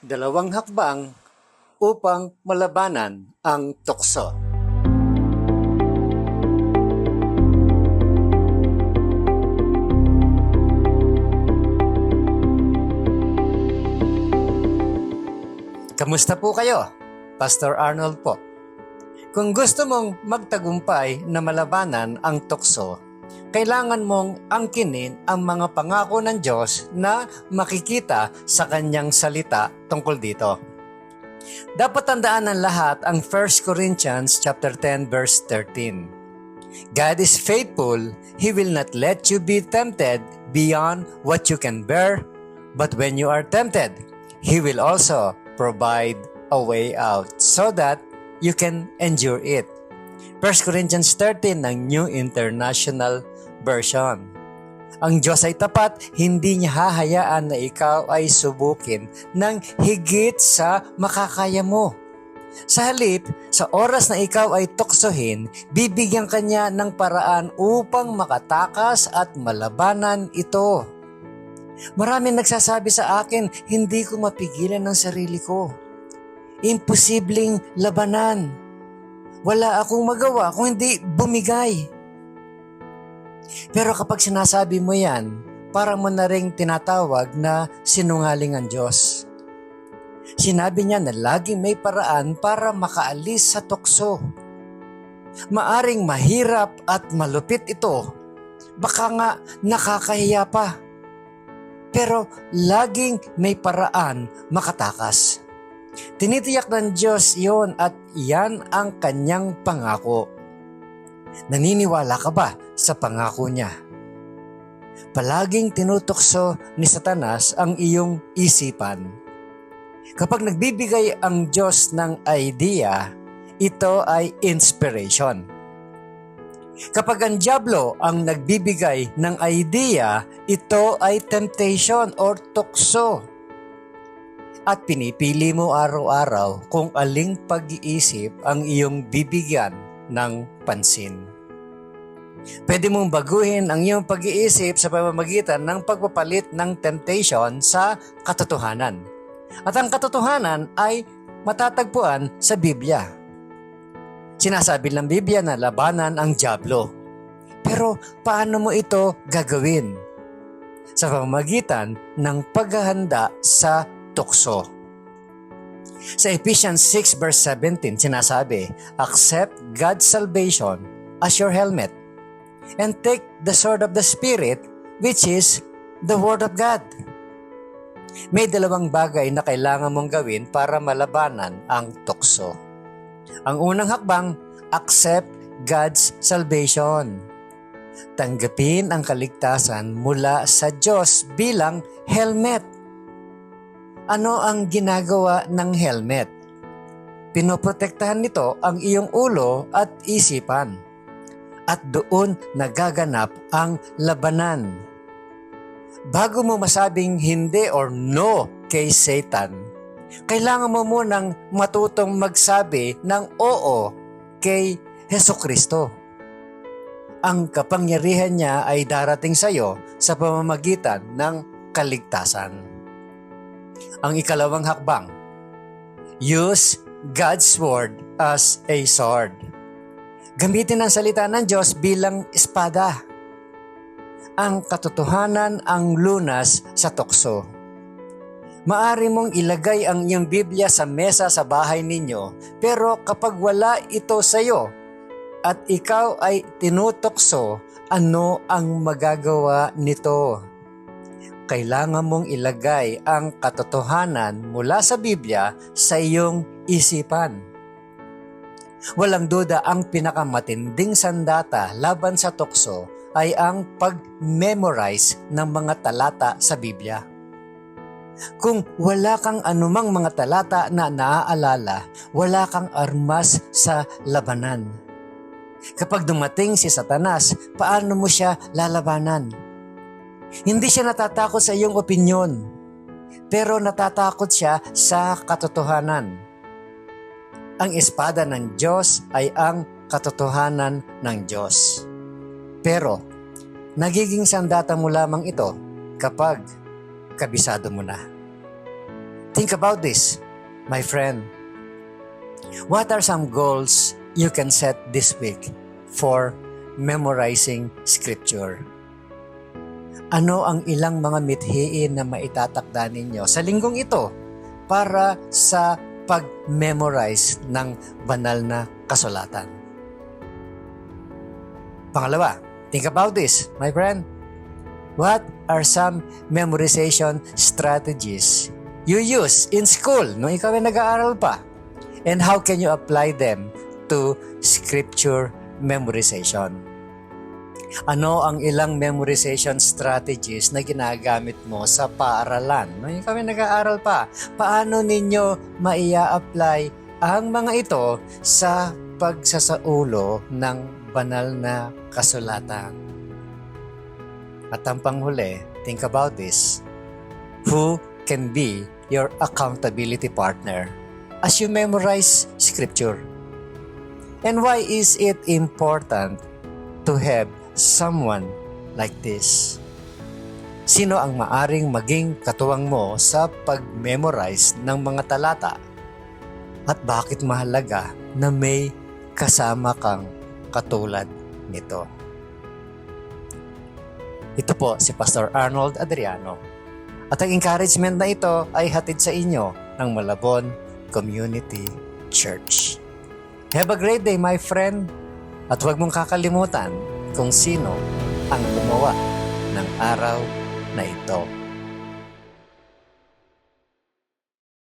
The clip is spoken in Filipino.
Dalawang hakbang upang malabanan ang tukso. Kamusta po kayo? Pastor Arnold po. Kung gusto mong magtagumpay na malabanan ang tukso, kailangan mong angkinin ang mga pangako ng Diyos na makikita sa kanyang salita tungkol dito. Dapat tandaan ng lahat ang 1 Corinthians chapter 10 verse 13. God is faithful, He will not let you be tempted beyond what you can bear, but when you are tempted, He will also provide a way out so that you can endure it. 1 Corinthians 13 ng New International Version. Ang Diyos ay tapat, hindi niya hahayaan na ikaw ay subukin ng higit sa makakaya mo. Sa halip, sa oras na ikaw ay tuksohin, bibigyan ka niya ng paraan upang makatakas at malabanan ito. Maraming nagsasabi sa akin, hindi ko mapigilan ang sarili ko. Imposibleng labanan. Wala akong magawa kung hindi bumigay. Pero kapag sinasabi mo yan, parang mo na ring tinatawag na sinungaling ang Diyos. Sinabi niya na laging may paraan para makaalis sa tukso. Maaring mahirap at malupit ito. Baka nga nakakahiya pa. Pero laging may paraan makatakas. Tinitiyak ng Diyos yon at iyan ang kanyang pangako. Naniniwala ka ba sa pangako niya? Palaging tinutukso ni Satanas ang iyong isipan. Kapag nagbibigay ang Diyos ng idea, ito ay inspiration. Kapag ang dyablo ang nagbibigay ng idea, ito ay temptation or tukso. At pinipili mo araw-araw kung aling pag-iisip ang iyong bibigyan ng pansin. Pwede mong baguhin ang iyong pag-iisip sa pamamagitan ng pagpapalit ng temptation sa katotohanan. At ang katotohanan ay matatagpuan sa Biblia. Sinasabi ng Biblia na labanan ang dyablo. Pero paano mo ito gagawin? Sa pamamagitan ng paghahanda sa tukso. Sa Ephesians 6 verse 17 sinasabi, accept God's salvation as your helmet and take the sword of the Spirit, which is the Word of God. May dalawang bagay na kailangan mong gawin para malabanan ang tukso. Ang unang hakbang, accept God's salvation. Tanggapin ang kaligtasan mula sa Diyos bilang helmet. Ano ang ginagawa ng helmet? Pinoprotektahan nito ang iyong ulo at isipan. At doon nagaganap ang labanan. Bago mo masabing hindi or no kay Satan, kailangan mo munang matutong magsabi ng oo kay Hesukristo. Ang kapangyarihan niya ay darating sa iyo sa pamamagitan ng kaligtasan. Ang ikalawang hakbang, use God's word as a sword. Gamitin ang salita ng Diyos bilang espada. Ang katotohanan ang lunas sa tukso. Maari mong ilagay ang iyong Biblia sa mesa sa bahay ninyo, pero kapag wala ito sa iyo at ikaw ay tinutokso, ano ang magagawa nito? Kailangan mong ilagay ang katotohanan mula sa Biblia sa iyong isipan. Walang duda ang pinakamatinding sandata laban sa tukso ay ang pag-memorize ng mga talata sa Biblia. Kung wala kang anumang mga talata na naaalala, wala kang armas sa labanan. Kapag dumating si Satanas, paano mo siya lalabanan? Hindi siya natatakot sa iyong opinyon, pero natatakot siya sa katotohanan. Ang espada ng Diyos ay ang katotohanan ng Diyos. Pero, nagiging sandata mo lamang ito kapag kabisado mo na. Think about this, my friend. What are some goals you can set this week for memorizing Scripture? Ano ang ilang mga mithiin na maitatakda ninyo sa linggong ito para sa pag-memorize ng banal na kasulatan? Pangalawa, think about this, my friend. What are some memorization strategies you use in school nung ikaw ay nag-aaral pa? And how can you apply them to Scripture memorization? Ano ang ilang memorization strategies na ginagamit mo sa paaralan? Nung ikaw ay nag-aaral pa, paano ninyo maia-apply ang mga ito sa pagsasaulo ng banal na kasulatan? At ang panghuli, think about this. Who can be your accountability partner as you memorize Scripture? And why is it important to have someone like this? Sino ang maaring maging katuwang mo sa pag-memorize ng mga talata? At bakit mahalaga na may kasama kang katulad nito? Ito po si Pastor Arnold Adriano. At ang encouragement na ito ay hatid sa inyo ng Malabon Community Church. Have a great day, my friend. At huwag mong kakalimutan kung sino ang gumawa ng araw na ito.